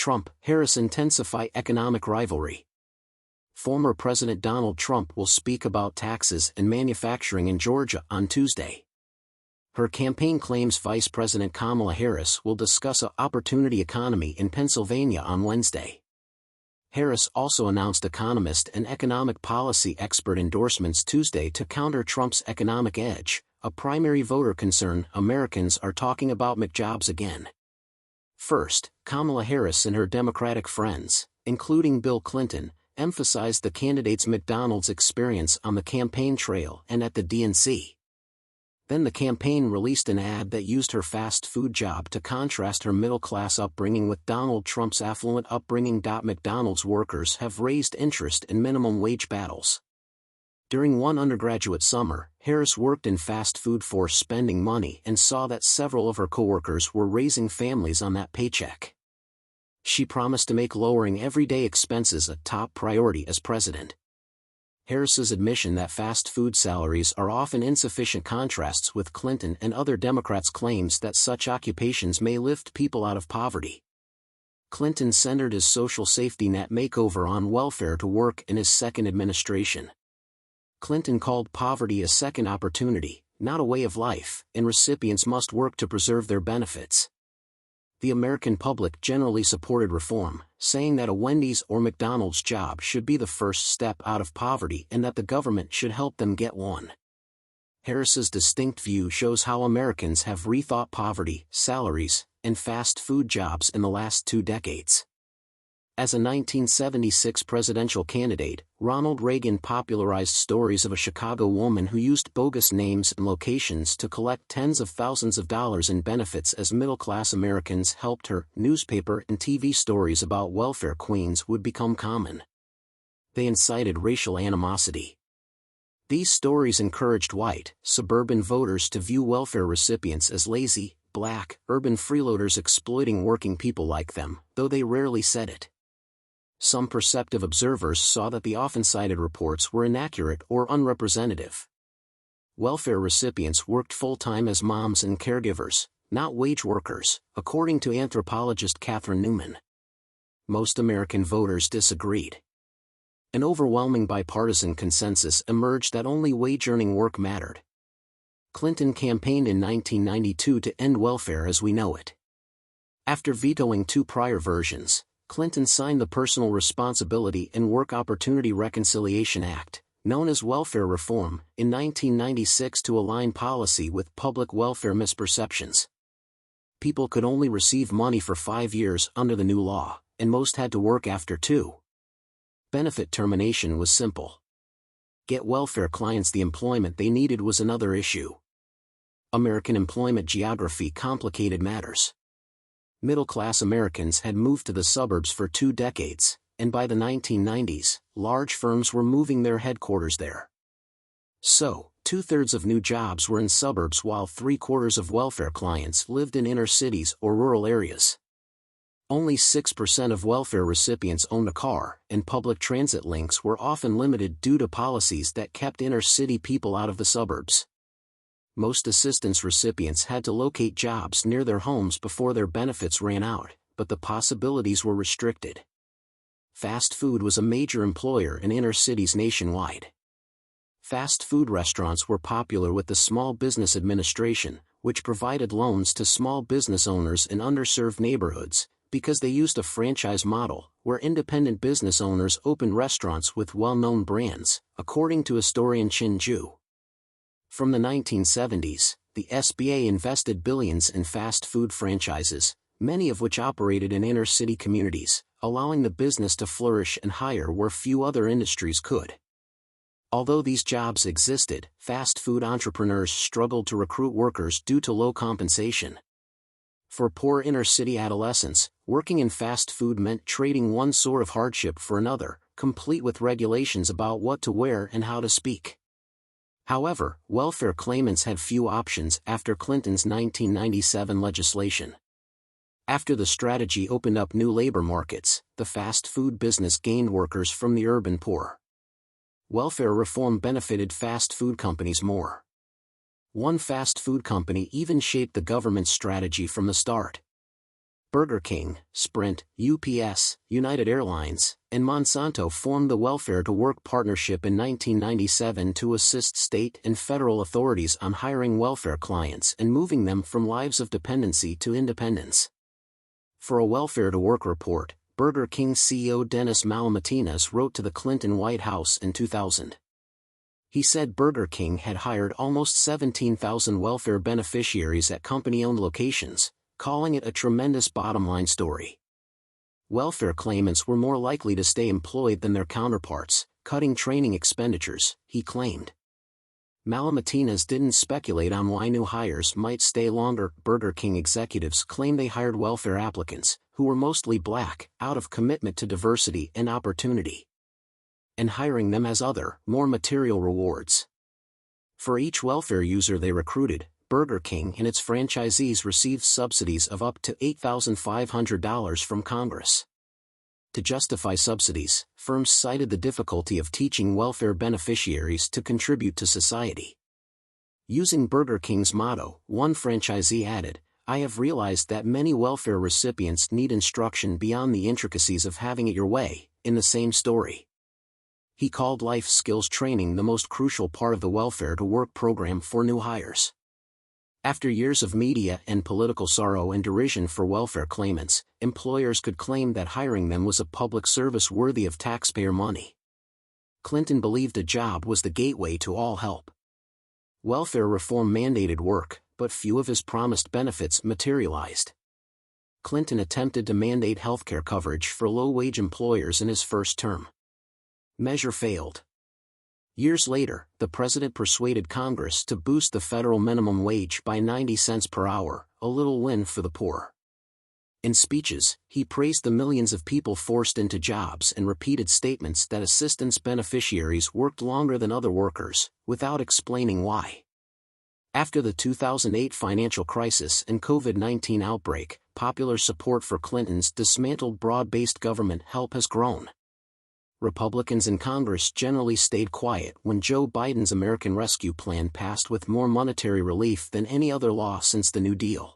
Trump, Harris intensify economic rivalry. Former President Donald Trump will speak about taxes and manufacturing in Georgia on Tuesday. Her campaign claims Vice President Kamala Harris will discuss an opportunity economy in Pennsylvania on Wednesday. Harris also announced economist and economic policy expert endorsements Tuesday to counter Trump's economic edge, a primary voter concern. Americans are talking about McJobs again. First, Kamala Harris and her Democratic friends, including Bill Clinton, emphasized the candidate's McDonald's experience on the campaign trail and at the DNC. Then the campaign released an ad that used her fast food job to contrast her middle-class upbringing with Donald Trump's affluent upbringing. McDonald's workers have raised interest in minimum wage battles. During one undergraduate summer, Harris worked in fast food for spending money and saw that several of her coworkers were raising families on that paycheck. She promised to make lowering everyday expenses a top priority as president. Harris's admission that fast food salaries are often insufficient contrasts with Clinton and other Democrats' claims that such occupations may lift people out of poverty. Clinton centered his social safety net makeover on welfare to work in his second administration. Clinton called poverty a second opportunity, not a way of life, and recipients must work to preserve their benefits. The American public generally supported reform, saying that a Wendy's or McDonald's job should be the first step out of poverty and that the government should help them get one. Harris's distinct view shows how Americans have rethought poverty, salaries, and fast food jobs in the last 2 decades. As a 1976 presidential candidate, Ronald Reagan popularized stories of a Chicago woman who used bogus names and locations to collect tens of thousands of dollars in benefits as middle-class Americans helped her. Newspaper and TV stories about welfare queens would become common. They incited racial animosity. These stories encouraged white, suburban voters to view welfare recipients as lazy, black, urban freeloaders exploiting working people like them, though they rarely said it. Some perceptive observers saw that the often cited reports were inaccurate or unrepresentative. Welfare recipients worked full-time as moms and caregivers, not wage workers, according to anthropologist Catherine Newman. Most American voters disagreed. An overwhelming bipartisan consensus emerged that only wage-earning work mattered. Clinton campaigned in 1992 to end welfare as we know it. After vetoing 2 prior versions, Clinton signed the Personal Responsibility and Work Opportunity Reconciliation Act, known as welfare reform, in 1996 to align policy with public welfare misperceptions. People could only receive money for 5 years under the new law, and most had to work after 2. Benefit termination was simple. Get welfare clients the employment they needed was another issue. American employment geography complicated matters. Middle-class Americans had moved to the suburbs for 2 decades, and by the 1990s, large firms were moving their headquarters there. So, 2/3 of new jobs were in suburbs while 3/4 of welfare clients lived in inner cities or rural areas. Only 6% of welfare recipients owned a car, and public transit links were often limited due to policies that kept inner-city people out of the suburbs. Most assistance recipients had to locate jobs near their homes before their benefits ran out, but the possibilities were restricted. Fast food was a major employer in inner cities nationwide. Fast food restaurants were popular with the Small Business Administration, which provided loans to small business owners in underserved neighborhoods, because they used a franchise model, where independent business owners opened restaurants with well-known brands, according to historian Chin Ju. From the 1970s, the SBA invested billions in fast food franchises, many of which operated in inner-city communities, allowing the business to flourish and hire where few other industries could. Although these jobs existed, fast food entrepreneurs struggled to recruit workers due to low compensation. For poor inner-city adolescents, working in fast food meant trading one sort of hardship for another, complete with regulations about what to wear and how to speak. However, welfare claimants had few options after Clinton's 1997 legislation. After the strategy opened up new labor markets, the fast food business gained workers from the urban poor. Welfare reform benefited fast food companies more. One fast food company even shaped the government's strategy from the start. Burger King, Sprint, UPS, United Airlines, and Monsanto formed the Welfare to Work Partnership in 1997 to assist state and federal authorities on hiring welfare clients and moving them from lives of dependency to independence. For a Welfare to Work report, Burger King CEO Dennis Malamatinas wrote to the Clinton White House in 2000. He said Burger King had hired almost 17,000 welfare beneficiaries at company-owned locations, calling it a tremendous bottom-line story. Welfare claimants were more likely to stay employed than their counterparts, cutting training expenditures, he claimed. Malamatinas didn't speculate on why new hires might stay longer. Burger King executives claim they hired welfare applicants, who were mostly black, out of commitment to diversity and opportunity, and hiring them as other, more material rewards. For each welfare user they recruited, Burger King and its franchisees received subsidies of up to $8,500 from Congress. To justify subsidies, firms cited the difficulty of teaching welfare beneficiaries to contribute to society. Using Burger King's motto, one franchisee added, "I have realized that many welfare recipients need instruction beyond the intricacies of having it your way," in the same story. He called life skills training the most crucial part of the Welfare to Work program for new hires. After years of media and political sorrow and derision for welfare claimants, employers could claim that hiring them was a public service worthy of taxpayer money. Clinton believed a job was the gateway to all help. Welfare reform mandated work, but few of his promised benefits materialized. Clinton attempted to mandate healthcare coverage for low-wage employers in his first term. Measure failed. Years later, the president persuaded Congress to boost the federal minimum wage by 90 cents per hour, a little win for the poor. In speeches, he praised the millions of people forced into jobs and repeated statements that assistance beneficiaries worked longer than other workers, without explaining why. After the 2008 financial crisis and COVID-19 outbreak, popular support for Clinton's dismantled broad-based government help has grown. Republicans in Congress generally stayed quiet when Joe Biden's American Rescue Plan passed with more monetary relief than any other law since the New Deal.